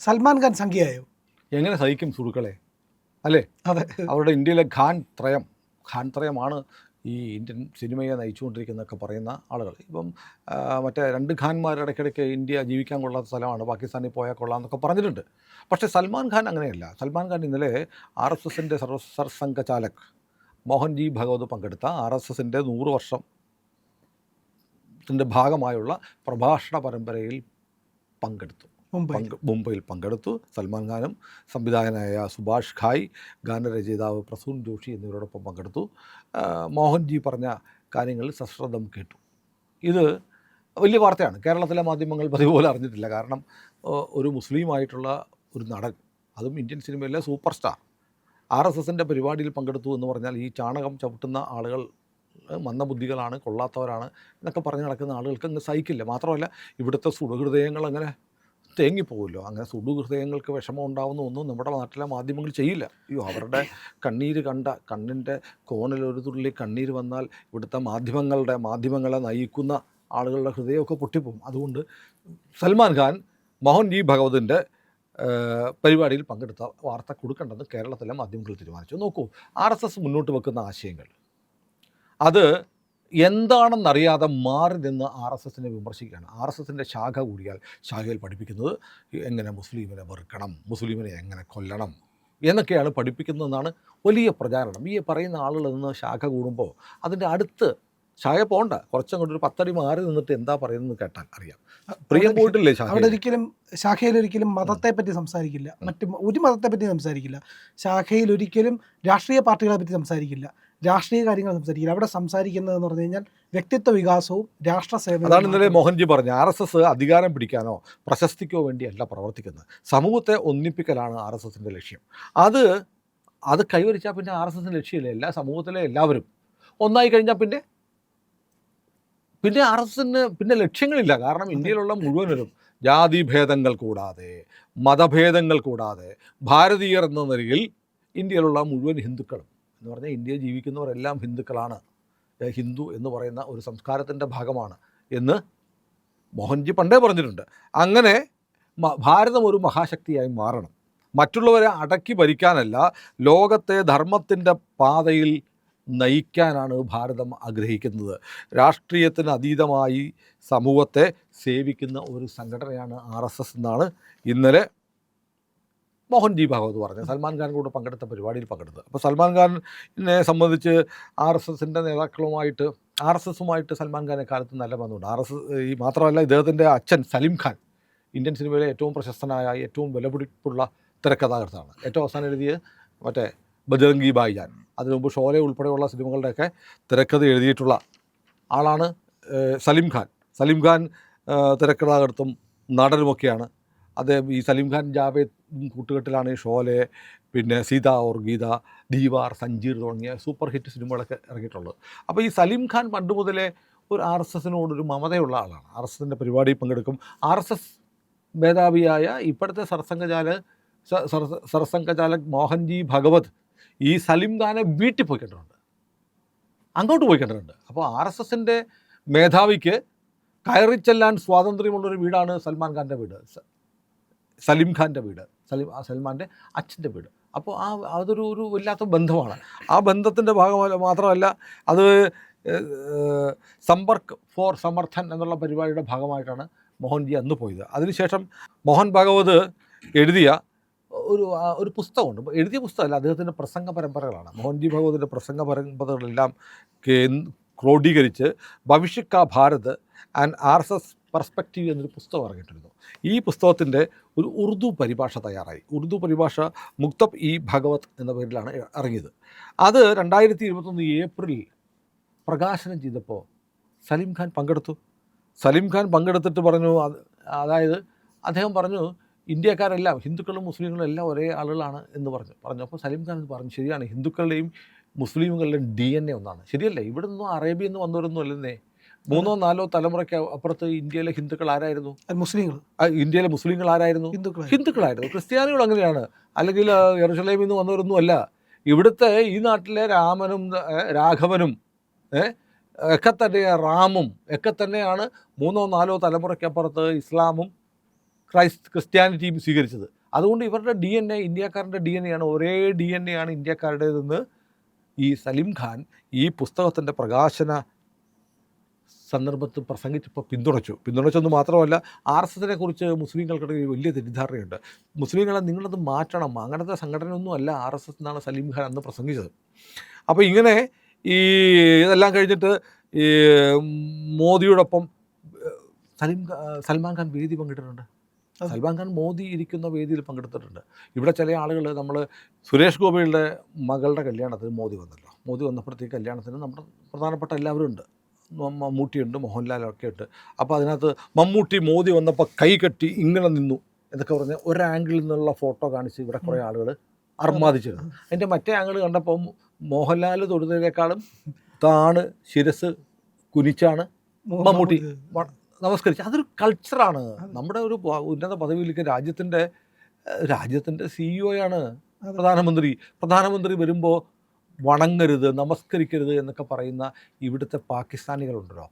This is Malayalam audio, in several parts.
സൽമാൻ ഖാൻ സംഖ്യയായോ? എങ്ങനെ സഹിക്കും സുഹൃക്കളെ, അല്ലേ? അതെ. അവരുടെ ഇന്ത്യയിലെ ഖാൻ ത്രയമാണ് ഈ ഇന്ത്യൻ സിനിമയെ നയിച്ചുകൊണ്ടിരിക്കുന്നതൊക്കെ പറയുന്ന ആളുകൾ. ഇപ്പം മറ്റേ 2 ഖാൻമാർ ഇടയ്ക്കിടയ്ക്ക് ഇന്ത്യ ജീവിക്കാൻ കൊള്ളാത്ത സ്ഥലമാണ്, പാകിസ്ഥാനിൽ പോയാൽ കൊള്ളാം എന്നൊക്കെ പറഞ്ഞിട്ടുണ്ട്. പക്ഷേ സൽമാൻ ഖാൻ അങ്ങനെയല്ല. സൽമാൻ ഖാൻ ഇന്നലെ RSSൻ്റെ സർസംഘചാലക് മോഹൻജി ഭഗവത് പങ്കെടുത്ത RSSൻ്റെ 100 വർഷത്തിൻ്റെ ഭാഗമായുള്ള പ്രഭാഷണ പരമ്പരയിൽ പങ്കെടുത്തു. മുംബൈയിൽ പങ്കെടുത്തു. സൽമാൻ ഖാനും സംവിധായകനായ സുഭാഷ് ഘായ്, ഗാനരചയിതാവ് പ്രസൂൺ ജോഷി എന്നിവരോടൊപ്പം പങ്കെടുത്തു. മോഹൻജി പറഞ്ഞ കാര്യങ്ങൾ സശ്രദ്ധം കേട്ടു. ഇത് വലിയ വാർത്തയാണ്. കേരളത്തിലെ മാധ്യമങ്ങൾ പതിപോലെ അറിഞ്ഞിട്ടില്ല. കാരണം ഒരു മുസ്ലിമായിട്ടുള്ള ഒരു നടൻ, അതും ഇന്ത്യൻ സിനിമയിലെ സൂപ്പർ സ്റ്റാർ, RSSൻ്റെ പരിപാടിയിൽ പങ്കെടുത്തു എന്ന് പറഞ്ഞാൽ ഈ ചാണകം ചവിട്ടുന്ന ആളുകൾ മന്ദബുദ്ധികളാണ്, കൊള്ളാത്തവരാണ് എന്നൊക്കെ പറഞ്ഞ് നടക്കുന്ന ആളുകൾക്ക് അങ്ങ് സഹിക്കില്ല. മാത്രമല്ല ഇവിടുത്തെ സുഹൃദയങ്ങൾ അങ്ങനെ തേങ്ങിപ്പോകുമല്ലോ. അങ്ങനെ സുഹൃദയങ്ങൾക്ക് വിഷമം ഉണ്ടാകുന്ന ഒന്നും നമ്മുടെ നാട്ടിലെ മാധ്യമങ്ങൾ ചെയ്യില്ല. അയ്യോ, അവരുടെ കണ്ണീര് കണ്ട കണ്ണിൻ്റെ കോണിൽ ഒരു തുള്ളി കണ്ണീര് വന്നാൽ ഇവിടുത്തെ മാധ്യമങ്ങളെ നയിക്കുന്ന ആളുകളുടെ ഹൃദയമൊക്കെ പൊട്ടിപ്പോകും. അതുകൊണ്ട് സൽമാൻ ഖാൻ മോഹൻജി ഭഗവതിൻ്റെ പരിപാടിയിൽ പങ്കെടുത്ത വാർത്ത കൊടുക്കേണ്ടത് കേരളത്തിലെ മാധ്യമങ്ങൾ തീരുമാനിച്ചു. നോക്കൂ, RSS മുന്നോട്ട് വെക്കുന്ന ആശയങ്ങൾ അത് എന്താണെന്നറിയാതെ മാറി നിന്ന് RSSനെ വിമർശിക്കുകയാണ്. RSSൻ്റെ ശാഖ കൂടിയാൽ ശാഖയിൽ പഠിപ്പിക്കുന്നത് എങ്ങനെ മുസ്ലിമിനെ വെറുക്കണം, മുസ്ലിമിനെ എങ്ങനെ കൊല്ലണം എന്നൊക്കെയാണ് പഠിപ്പിക്കുന്നതെന്നാണ് വലിയ പ്രചാരണം. ഈ പറയുന്ന ആളുകൾ നിന്ന് ശാഖ കൂടുമ്പോൾ അതിൻ്റെ അടുത്ത് ശാഖ പോകണ്ട, കുറച്ചങ്ങോട്ട് ഒരു 10 അടി മാറി നിന്നിട്ട് എന്താ പറയുന്നത് കേട്ടാൽ അറിയാം. പ്രിയം പോയിട്ടില്ലേ അവിടെ ഒരിക്കലും ശാഖയിൽ ഒരിക്കലും മതത്തെ പറ്റി സംസാരിക്കില്ല, മറ്റ് ഒരു മതത്തെ പറ്റി സംസാരിക്കില്ല. ശാഖയിൽ ഒരിക്കലും രാഷ്ട്രീയ പാർട്ടികളെ പറ്റി സംസാരിക്കില്ല, രാഷ്ട്രീയ കാര്യങ്ങൾ സംസാരിക്കില്ല. അവിടെ സംസാരിക്കുന്നതെന്ന് പറഞ്ഞു കഴിഞ്ഞാൽ വ്യക്തിത്വ വികാസവും രാഷ്ട്രസേവനവും. അതാണ് ഇന്നലെ മോഹൻജി പറഞ്ഞു. RSS അധികാരം പിടിക്കാനോ പ്രശസ്തിക്കോ വേണ്ടിയല്ല പ്രവർത്തിക്കുന്നത്, സമൂഹത്തെ ഒന്നിപ്പിക്കലാണ് RSSൻ്റെ ലക്ഷ്യം. അത് കൈവരിച്ചാൽ പിന്നെ RSSൻ്റെ ലക്ഷ്യമില്ല. എല്ലാ സമൂഹത്തിലെ എല്ലാവരും ഒന്നായി കഴിഞ്ഞാൽ പിന്നെ RSSന് പിന്നെ ലക്ഷ്യങ്ങളില്ല. കാരണം ഇന്ത്യയിലുള്ള മുഴുവനും ജാതിഭേദങ്ങൾ കൂടാതെ, മതഭേദങ്ങൾ കൂടാതെ, ഭാരതീയർ എന്ന നിലയിൽ ഇന്ത്യയിലുള്ള മുഴുവൻ ഹിന്ദുക്കളും എന്ന് പറഞ്ഞാൽ ഇന്ത്യയിൽ ജീവിക്കുന്നവരെല്ലാം ഹിന്ദുക്കളാണ്, ഹിന്ദു എന്ന് പറയുന്ന ഒരു സംസ്കാരത്തിൻ്റെ ഭാഗമാണ് എന്ന് മോഹൻജി പണ്ടേ പറഞ്ഞിട്ടുണ്ട്. അങ്ങനെ ഭാരതം ഒരു മഹാശക്തിയായി മാറണം, മറ്റുള്ളവരെ അടക്കി ഭരിക്കാനല്ല, ലോകത്തെ ധർമ്മത്തിൻ്റെ പാതയിൽ നയിക്കാനാണ് ഭാരതം ആഗ്രഹിക്കുന്നത്. രാഷ്ട്രീയത്തിന് അതീതമായി സമൂഹത്തെ സേവിക്കുന്ന ഒരു സംഘടനയാണ് RSS എന്നാണ് ഇന്നലെ മോഹൻജി ഭാഗവത് പറഞ്ഞത്. സൽമാൻ ഖാൻ കൂടെ പങ്കെടുത്ത പരിപാടിയിൽ പങ്കെടുത്തത്. അപ്പോൾ സൽമാൻ ഖാനെ സംബന്ധിച്ച് RSSൻ്റെ നേതാക്കളുമായിട്ട്, RSSുമായിട്ട് സൽമാൻ ഖാൻ കാലത്ത് നല്ല ബന്ധമുണ്ട്. ഈ മാത്രമല്ല ഇദ്ദേഹത്തിൻ്റെ അച്ഛൻ സലിം ഖാൻ ഇന്ത്യൻ സിനിമയിലെ ഏറ്റവും പ്രശസ്തനായ, ഏറ്റവും വിലപിടിപ്പുള്ള തിരക്കഥാകൃത്താണ്. ഏറ്റവും അവസാനം എഴുതിയ മറ്റേ ബജറംഗി ഭായിജാൻ, അതിനു മുമ്പ് ഷോലെ ഉൾപ്പെടെയുള്ള സിനിമകളുടെയൊക്കെ തിരക്കഥ എഴുതിയിട്ടുള്ള ആളാണ് സലിം ഖാൻ. സലിം ഖാൻ തിരക്കഥാകൃത്തും നടനുമൊക്കെയാണ്. അദ്ദേഹം ഈ സലിം ഖാൻ ജാവേദ് കൂട്ടുകെട്ടിലാണ് ഈ ഷോലെ, പിന്നെ സീത ഓർ ഗീത, ദീവാർ, സഞ്ജീർ തുടങ്ങിയ സൂപ്പർ ഹിറ്റ് സിനിമകളൊക്കെ ഇറങ്ങിയിട്ടുള്ളത്. അപ്പോൾ ഈ സലിം ഖാൻ പണ്ട് മുതലേ ഒരു RSSനോടൊരു മമതയുള്ള ആളാണ്. RSSൻ്റെ പരിപാടിയിൽ പങ്കെടുക്കും. RSS മേധാവിയായ ഇപ്പോഴത്തെ സർസംഘചാലക് മോഹൻജി ഭഗവത് ഈ സലിം ഖാനെ വീട്ടിൽ പോയി കണ്ടിട്ടുണ്ട്, അങ്ങോട്ട് പോയി കണ്ടിട്ടുണ്ട്. അപ്പോൾ RSSൻ്റെ മേധാവിക്ക് കയറി ചെല്ലാൻ സ്വാതന്ത്ര്യമുള്ളൊരു വീടാണ് സൽമാൻ ഖാൻ്റെ വീട്, സലിം ഖാൻ്റെ വീട്, സൽമാൻ്റെ അച്ഛൻ്റെ വീട്. അപ്പോൾ അതൊരു വല്ലാത്ത ബന്ധമാണ്. ആ ബന്ധത്തിൻ്റെ ഭാഗമല്ല, മാത്രമല്ല അത് സമ്പർക്ക് ഫോർ സമർത്ഥൻ എന്നുള്ള പരിപാടിയുടെ ഭാഗമായിട്ടാണ് മോഹൻജി അന്ന് പോയത്. അതിനുശേഷം മോഹൻ ഭാഗവത് എഴുതിയ ഒരു പുസ്തകമുണ്ട്. എഴുതിയ പുസ്തകമല്ല, അദ്ദേഹത്തിൻ്റെ പ്രസംഗ പരമ്പരകളാണ്. മോഹൻജി ഭാഗവതിൻ്റെ പ്രസംഗ പരമ്പരകളെല്ലാം ക്രോഡീകരിച്ച് ഭവിഷ്യത് കാ ഭാരത് ആൻഡ് RSS പെർസ്പെക്റ്റീവ് എന്നൊരു പുസ്തകം ഇറങ്ങിയിട്ടുണ്ട്. ഈ പുസ്തകത്തിൻ്റെ ഒരു ഉറുദു പരിഭാഷ തയ്യാറായി. ഉറുദു പരിഭാഷ മുക്തബ് ഇ ഭഗവത് എന്ന പേരിലാണ് ഇറങ്ങിയത്. അത് 2021 ഏപ്രിലിൽ പ്രകാശനം ചെയ്തപ്പോൾ സലിം ഖാൻ പങ്കെടുത്തു. സലിം ഖാൻ പങ്കെടുത്തിട്ട് പറഞ്ഞു, അതായത് അദ്ദേഹം പറഞ്ഞു ഇന്ത്യക്കാരെല്ലാം, ഹിന്ദുക്കളും മുസ്ലിങ്ങളും എല്ലാം ഒരേ ആളുകളാണ് എന്ന് പറഞ്ഞു. അപ്പോൾ സലിം ഖാൻ പറഞ്ഞു, ശരിയാണ്, ഹിന്ദുക്കളുടെയും മുസ്ലിമുകളുടെയും DNA ഒന്നാണ്. ശരിയല്ലേ? ഇവിടെ നിന്നും അറേബ്യയിൽ നിന്ന് വന്നവരൊന്നും അല്ലെന്നേ. 3 or 4 തലമുറയ്ക്ക് അപ്പുറത്ത് ഇന്ത്യയിലെ ഹിന്ദുക്കൾ ആരായിരുന്നു? മുസ്ലിങ്ങൾ. ഇന്ത്യയിലെ മുസ്ലിങ്ങൾ ആരായിരുന്നു? ഹിന്ദുക്കളായിരുന്നു. ക്രിസ്ത്യാനികൾ അങ്ങനെയാണ്. അല്ലെങ്കിൽ യെരുശലേമിൽ നിന്ന് വന്നവരൊന്നും അല്ല. ഇവിടുത്തെ ഈ നാട്ടിലെ രാമനും രാഘവനും ഒക്കെ തന്നെ, റാമും ഒക്കെ തന്നെയാണ് 3 or 4 തലമുറയ്ക്കപ്പുറത്ത് ഇസ്ലാമും ക്രിസ്ത്യാനിറ്റിയും സ്വീകരിച്ചത്. അതുകൊണ്ട് ഇവരുടെ DNA ഇന്ത്യക്കാരൻ്റെ DNA ആണ്, ഒരേ DNA ആണ് ഇന്ത്യക്കാരുടേതെന്ന് ഈ സലിം ഖാൻ ഈ പുസ്തകത്തിൻ്റെ പ്രകാശന സന്ദർഭത്തിൽ പ്രസംഗിച്ചപ്പോൾ പിന്തുണച്ചെന്ന് മാത്രമല്ല, RSSനെ കുറിച്ച് മുസ്ലിങ്ങൾക്കിടയിൽ വലിയ തെറ്റിദ്ധാരണയുണ്ട്. മുസ്ലിങ്ങളെ നിങ്ങളത് മാറ്റണം, അങ്ങനത്തെ സംഘടനയൊന്നും അല്ല RSS എന്നാണ് സലീം ഖാൻ അന്ന് പ്രസംഗിച്ചത്. അപ്പോൾ ഇങ്ങനെ ഈ ഇതെല്ലാം കഴിഞ്ഞിട്ട് ഈ മോദിയോടൊപ്പം സൽമാൻ ഖാൻ വേദി പങ്കിട്ടിട്ടുണ്ട്. സൽമാൻ ഖാൻ മോദി ഇരിക്കുന്ന വേദിയിൽ പങ്കെടുത്തിട്ടുണ്ട്. ഇവിടെ ചില ആളുകൾ, നമ്മൾ സുരേഷ് ഗോപിയുടെ മകളുടെ കല്യാണത്തിന് മോദി വന്നല്ലോ. മോദി വന്നപ്പോഴത്തേക്ക് കല്യാണത്തിന് നമ്മുടെ പ്രധാനപ്പെട്ട എല്ലാവരും ഉണ്ട്. മമ്മൂട്ടിയുണ്ട്, മോഹൻലാലൊക്കെ ഉണ്ട്. അപ്പോൾ അതിനകത്ത് മമ്മൂട്ടി മോദി വന്നപ്പോൾ കൈ കെട്ടി ഇങ്ങനെ നിന്നു എന്നൊക്കെ പറഞ്ഞ് ഒരാംഗിളിൽ നിന്നുള്ള ഫോട്ടോ കാണിച്ച് ഇവിടെ കുറേ ആളുകൾ അർമാദിച്ചിരുന്നു. അതിൻ്റെ മറ്റേ ആംഗിൾ കണ്ടപ്പോൾ മോഹൻലാൽ തൊടുന്നതിനേക്കാളും താണ് ശിരസ് കുനിച്ചാണ് മമ്മൂട്ടി നമസ്കരിച്ച്. അതൊരു കൾച്ചറാണ്. നമ്മുടെ ഒരു ഉന്നത പദവിയിലേക്ക് രാജ്യത്തിൻ്റെ CEO പ്രധാനമന്ത്രി വരുമ്പോൾ വണങ്ങരുത്, നമസ്കരിക്കരുത് എന്നൊക്കെ പറയുന്ന ഇവിടുത്തെ പാകിസ്ഥാനികളുണ്ടല്ലോ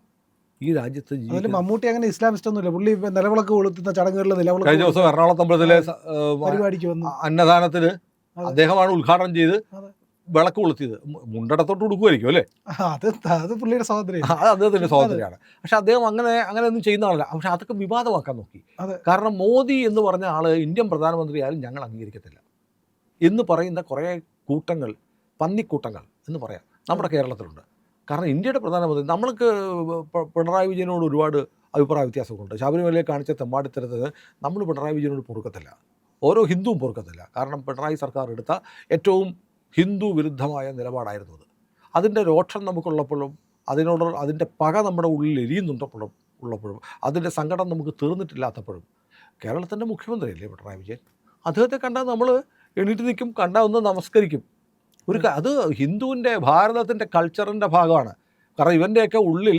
ഈ രാജ്യത്ത്. മമ്മൂട്ടി അങ്ങനെ ഇസ്ലാമിസ്റ്റ് ഒന്നുമില്ല. പുള്ളി നിലവിളക്ക് കൊളുത്തുന്ന ചടങ്ങുകളിൽ നിലവിളക്ക് കഴിഞ്ഞ ദിവസം എറണാകുളം അമ്പലത്തിലെ പരിപാടിക്ക് വന്നു. അന്നദാനത്തിന് അദ്ദേഹമാണ് ഉദ്ഘാടനം ചെയ്ത് വിളക്ക് കൊളുത്തിയത്. മുണ്ടടത്തോട്ട് കൊടുക്കുമായിരിക്കും അല്ലേ? അത് പുള്ളിയുടെ സ്വാതന്ത്ര്യം, അത് അദ്ദേഹത്തിൻ്റെ സ്വാതന്ത്ര്യമാണ്. പക്ഷെ അദ്ദേഹം അങ്ങനെയൊന്നും ചെയ്യുന്ന ആളല്ല. പക്ഷെ അതൊക്കെ വിവാദമാക്കാൻ നോക്കി. കാരണം മോദി എന്ന് പറഞ്ഞ ആൾ ഇന്ത്യൻ പ്രധാനമന്ത്രിയായാലും ഞങ്ങൾ അംഗീകരിക്കത്തില്ല എന്ന് പറയുന്ന കുറേ കൂട്ടങ്ങൾ, പന്നിക്കൂട്ടങ്ങൾ എന്ന് പറയാം, നമ്മുടെ കേരളത്തിലുണ്ട്. കാരണം ഇന്ത്യയുടെ പ്രധാനമന്ത്രി, നമ്മൾക്ക് പിണറായി വിജയനോട് ഒരുപാട് അഭിപ്രായ വ്യത്യാസമുണ്ട്. ശബരിമലയെ കാണിച്ച തെമ്മാടിത്തരത്തിന് നമ്മൾ പിണറായി വിജയനോട് പൊറുക്കത്തില്ല, ഓരോ ഹിന്ദുവും പൊറുക്കത്തില്ല. കാരണം പിണറായി സർക്കാർ എടുത്ത ഏറ്റവും ഹിന്ദു വിരുദ്ധമായ നിലപാടായിരുന്നു അത്. അതിൻ്റെ രോഷം നമുക്കുള്ളപ്പോഴും അതിൻ്റെ പക നമ്മുടെ ഉള്ളിൽ ഉള്ളപ്പോഴും അതിൻ്റെ സങ്കടം നമുക്ക് തീർന്നിട്ടില്ലാത്തപ്പോഴും കേരളത്തിൻ്റെ മുഖ്യമന്ത്രിയല്ലേ പിണറായി വിജയൻ, അദ്ദേഹത്തെ കണ്ടാൽ നമ്മൾ എണീറ്റ് നിൽക്കും, കണ്ടാൽ ഒന്ന് നമസ്കരിക്കും. അത് ഹിന്ദുവിൻ്റെ, ഭാരതത്തിൻ്റെ കൾച്ചറിൻ്റെ ഭാഗമാണ്. കാരണം ഇവൻ്റെയൊക്കെ ഉള്ളിൽ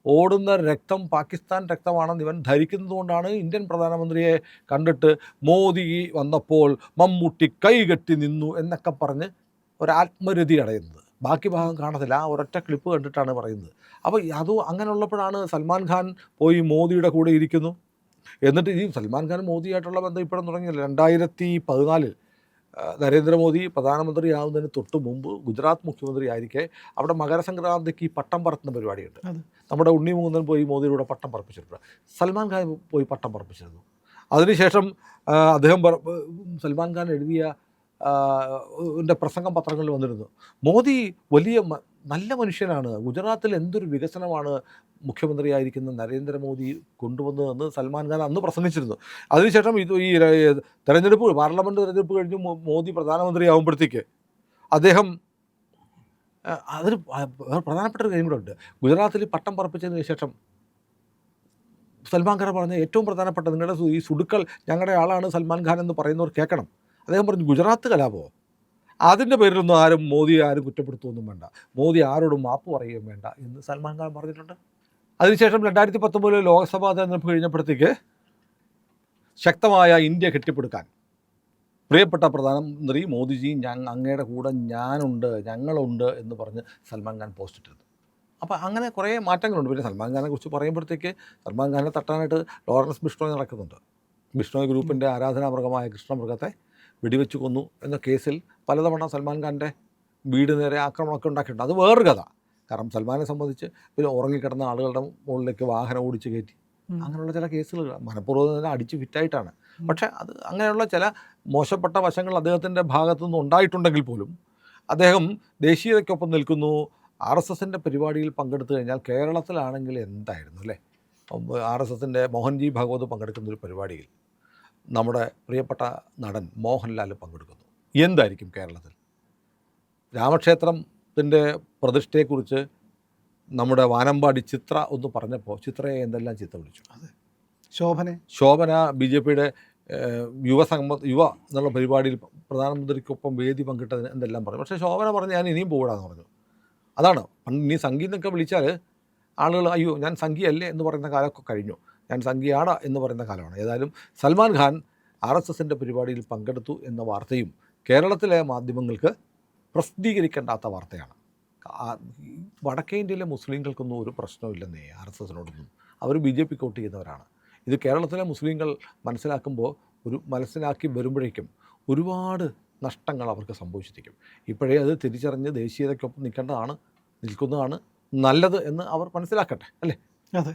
ഓടുന്ന രക്തം പാകിസ്ഥാൻ രക്തമാണെന്ന് ഇവൻ ധരിക്കുന്നത് കൊണ്ടാണ് ഇന്ത്യൻ പ്രധാനമന്ത്രിയെ കണ്ടിട്ട് മോദി വന്നപ്പോൾ മമ്മൂട്ടി കൈകെട്ടി നിന്നു എന്നൊക്കെ പറഞ്ഞ് ഒരാത്മരതി അടയുന്നത്. ബാക്കി ഭാഗം കാണത്തില്ല, ആ ഒരൊറ്റ ക്ലിപ്പ് കണ്ടിട്ടാണ് പറയുന്നത്. അപ്പോൾ അങ്ങനെയുള്ളപ്പോഴാണ് സൽമാൻ ഖാൻ പോയി മോദിയുടെ കൂടെ ഇരിക്കുന്നു. എന്നിട്ട് ഈ സൽമാൻ ഖാൻ മോദിയായിട്ടുള്ള ബന്ധം ഇപ്പോഴും തുടങ്ങിയില്ല. 2014 നരേന്ദ്രമോദി പ്രധാനമന്ത്രിയാവുന്നതിന് തൊട്ട് മുമ്പ് ഗുജറാത്ത് മുഖ്യമന്ത്രി ആയിരിക്കെ അവിടെ മകരസംക്രാന്തിക്ക് ഈ പട്ടം പറത്തുന്ന പരിപാടിയുണ്ട്. നമ്മുടെ ഉണ്ണി മുകുന്ദൻ പോയി മോദിയുടെ പട്ടം പറപ്പിച്ചിട്ടുണ്ട്. സൽമാൻ ഖാൻ പോയി പട്ടം പറപ്പിച്ചിരുന്നു. അതിനുശേഷം സൽമാൻ ഖാൻ എഴുതിയ പ്രസംഗം പത്രങ്ങളിൽ വന്നിരുന്നു. മോദി വലിയ നല്ല മനുഷ്യനാണ്, ഗുജറാത്തിൽ എന്തൊരു വികസനമാണ് മുഖ്യമന്ത്രിയായിരിക്കുന്ന നരേന്ദ്രമോദി കൊണ്ടുവന്നതെന്ന് സൽമാൻ ഖാൻ അന്ന് പ്രസംഗിച്ചിരുന്നു. അതിനുശേഷം ഈ പാർലമെൻറ്റ് തെരഞ്ഞെടുപ്പ് കഴിഞ്ഞ് മോദി പ്രധാനമന്ത്രിയാകുമ്പോഴത്തേക്ക് അദ്ദേഹം അതൊരു പ്രധാനപ്പെട്ട ഒരു കാര്യം കൂടെ ഉണ്ട്. ഗുജറാത്തിൽ പട്ടം പറപ്പിച്ചതിന് ശേഷം സൽമാൻ ഖാൻ പറഞ്ഞ ഏറ്റവും പ്രധാനപ്പെട്ട, നിങ്ങളുടെ ഈ സുടുക്കൾ ഞങ്ങളുടെ ആളാണ് സൽമാൻ ഖാൻ എന്ന് പറയുന്നവർ കേൾക്കണം. അദ്ദേഹം പറഞ്ഞു, ഗുജറാത്ത് കലാപമോ, അതിൻ്റെ പേരിലൊന്നും മോദി ആരും കുറ്റപ്പെടുത്തുകയൊന്നും വേണ്ട, മോദി ആരോടും മാപ്പ് പറയുകയും വേണ്ട എന്ന് സൽമാൻ ഖാൻ പറഞ്ഞിട്ടുണ്ട്. അതിനുശേഷം 2019 ലോക്സഭാ തെരഞ്ഞെടുപ്പ് കഴിഞ്ഞപ്പോഴത്തേക്ക് ശക്തമായ ഇന്ത്യ കെട്ടിപ്പടുക്കാൻ പ്രിയപ്പെട്ട പ്രധാനമന്ത്രി മോദിജി, അങ്ങയുടെ കൂടെ ഞങ്ങളുണ്ട് എന്ന് പറഞ്ഞ് സൽമാൻ ഖാൻ പോസ്റ്റ് ഇട്ടിരുന്നു. അപ്പോൾ അങ്ങനെ കുറേ മാറ്റങ്ങളുണ്ട്. പിന്നെ സൽമാൻ ഖാനെ കുറിച്ച് പറയുമ്പോഴത്തേക്ക് സൽമാൻ ഖാനെ തട്ടാനായിട്ട് ലോറൻസ് ബിഷ്ണോയ് നടക്കുന്നുണ്ട്. ബിഷ്ണോയ് ഗ്രൂപ്പിൻ്റെ ആരാധനാമൃഗമായ കൃഷ്ണമൃഗത്തെ വെടിവെച്ച് കൊന്നു എന്ന കേസിൽ പലതവണ സൽമാൻ ഖാൻ്റെ വീട് നേരെ ആക്രമണമൊക്കെ ഉണ്ടാക്കിയിട്ടുണ്ട്. അത് വേറൊരു കഥ. കാരണം സൽമാനെ സംബന്ധിച്ച് പിന്നെ ഉറങ്ങിക്കിടന്ന ആളുകളുടെ മുകളിലേക്ക് വാഹനം ഓടിച്ച് കയറ്റി, അങ്ങനെയുള്ള ചില കേസുകൾ മനഃപൂർവ്വം തന്നെ അടിച്ച് ഫിറ്റായിട്ടാണ്. പക്ഷേ അത് അങ്ങനെയുള്ള ചില മോശപ്പെട്ട വശങ്ങൾ അദ്ദേഹത്തിൻ്റെ ഭാഗത്തു നിന്ന് ഉണ്ടായിട്ടുണ്ടെങ്കിൽ പോലും അദ്ദേഹം ദേശീയതയ്ക്കൊപ്പം നിൽക്കുന്നു. RSSൻ്റെ പരിപാടിയിൽ പങ്കെടുത്തു കഴിഞ്ഞാൽ കേരളത്തിലാണെങ്കിൽ എന്തായിരുന്നു അല്ലേ? RSSൻ്റെ മോഹൻജി ഭാഗവത് പങ്കെടുക്കുന്നൊരു പരിപാടിയിൽ നമ്മുടെ പ്രിയപ്പെട്ട നടൻ മോഹൻലാൽ പങ്കെടുക്കുന്നു. എന്തായിരിക്കും കേരളത്തിൽ? രാമക്ഷേത്രത്തിൻ്റെ പ്രതിഷ്ഠയെക്കുറിച്ച് നമ്മുടെ വാനമ്പാടി ചിത്ര ഒന്ന് പറഞ്ഞപ്പോൾ ചിത്രയെ എന്തെല്ലാം ചീത്ത വിളിച്ചു. ശോഭന BJPയുടെ യുവ എന്നുള്ള പരിപാടിയിൽ പ്രധാനമന്ത്രിക്കൊപ്പം വേദി പങ്കിട്ടതിന് എന്തെല്ലാം പറഞ്ഞു. പക്ഷേ ശോഭന പറഞ്ഞ് ഞാൻ ഇനിയും പോകൂടാന്ന് പറഞ്ഞു. അതാണ് ഇനി സംഘി എന്നൊക്കെ വിളിച്ചാൽ ആളുകൾ അയ്യോ ഞാൻ സംഘിയല്ലേ എന്ന് പറയുന്ന കാലമൊക്കെ കഴിഞ്ഞു, ഞാൻ സംഘിയാണ് എന്ന് പറയുന്ന കാലമാണ്. ഏതായാലും സൽമാൻ ഖാൻ RSSൻ്റെ പരിപാടിയിൽ പങ്കെടുത്തു എന്ന വാർത്തയും കേരളത്തിലെ മാധ്യമങ്ങൾക്ക് പ്രസിദ്ധീകരിക്കേണ്ടാത്ത വാർത്തയാണ്. വടക്കേ ഇന്ത്യയിലെ മുസ്ലിങ്ങൾക്കൊന്നും ഒരു പ്രശ്നമില്ലെന്നേ RSSനോടൊന്നും. അവർ BJPക്ക് വോട്ട് ചെയ്യുന്നവരാണ്. ഇത് കേരളത്തിലെ മുസ്ലിങ്ങൾ മനസ്സിലാക്കി വരുമ്പോഴേക്കും ഒരുപാട് നഷ്ടങ്ങൾ അവർക്ക് സംഭവിച്ചിരിക്കും. ഇപ്പോഴേ അത് തിരിച്ചറിഞ്ഞ് ദേശീയതയ്ക്കൊപ്പം നിൽക്കുന്നതാണ് നല്ലത് എന്ന് അവർ മനസ്സിലാക്കട്ടെ, അല്ലേ? അതെ.